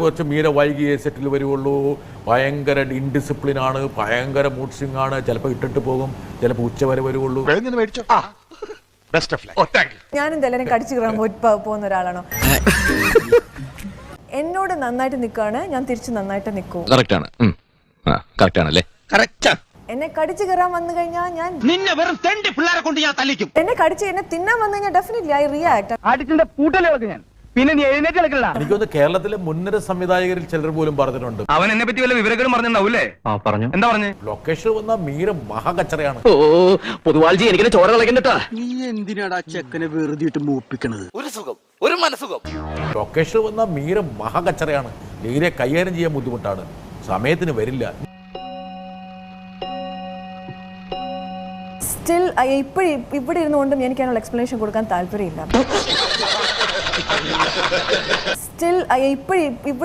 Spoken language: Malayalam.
കുറച്ച് മീര വൈകിയേ സെറ്റിൽ വരുവുള്ളൂ, ഭയങ്കര ഇൻഡിസിപ്ലിൻ ആണ്, ഭയങ്കര മൂഡ് സ്വിംഗ് ആണ്, ചിലപ്പോൾ ഇട്ടിട്ട് പോകും, ചിലപ്പോൾ ഉച്ച വരെ വരുവുള്ളൂ. ഞാനും എല്ലാവരും കടിച്ചു കയറാൻ പോകുന്ന ഒരാളാണോ? എന്നോട് നന്നായിട്ട് നിൽക്കുകയാണ്, ഞാൻ തിരിച്ച് നന്നായിട്ട് നിൽക്കും. എന്നെ കടിച്ചു കയറാൻ വന്നു കഴിഞ്ഞാൽ ഞാൻ നിന്നെ വെറും തെണ്ടി പിള്ളേരെ കൊണ്ട് ഞാൻ തല്ലിക്കും. എന്നെ കടിച്ച് എന്നെ തിന്നാൻ വന്നു കഴിഞ്ഞാൽ ഡെഫിനറ്റ്ലി ഐ റിയാക്ട്. അടിച്ചിന്റെ പൂട്ടലൊക്കെ ഞാൻ പിന്നെ നീ എഴുന്നേറ്റ് കളിക്കണ്ട. എനിക്കൊന്ന് കേരളത്തിലെ മുൻനിര സംവിധായകരിൽ ചിലർ പോലും പറഞ്ഞിട്ടുണ്ട്, അവൻ എന്നെ പറ്റി വല്ല വിവരങ്ങളും പറഞ്ഞിട്ടുണ്ടാവൂലേ? പറഞ്ഞു. എന്താ പറഞ്ഞു? ലൊക്കേഷൻ വന്ന മീര മഹാകച്ചറയാണ്. പൊതുവാൾജി എനിക്ക് ചോര കളക്കണ്ടട്ടാ. നീ എന്തിനാടാ ചെക്കനെ വെറുതെ മൂപ്പിക്കണത്? ഒരു സുഖം, ഒരു മനസുഖം. ലൊക്കേഷൻ വന്ന മീര മഹാകച്ചറയാണ്. മീരയെ കൈകാര്യം ചെയ്യാൻ ബുദ്ധിമുട്ടാണ്, സമയത്തിന് വരില്ല. സ്റ്റിൽ ഇവിടെ ഇരുന്നുകൊണ്ടും എനിക്ക് അതിനുള്ള എക്സ്പ്ലനേഷൻ കൊടുക്കാൻ താല്പര്യമില്ല. സ്റ്റിൽ ഇവിടെ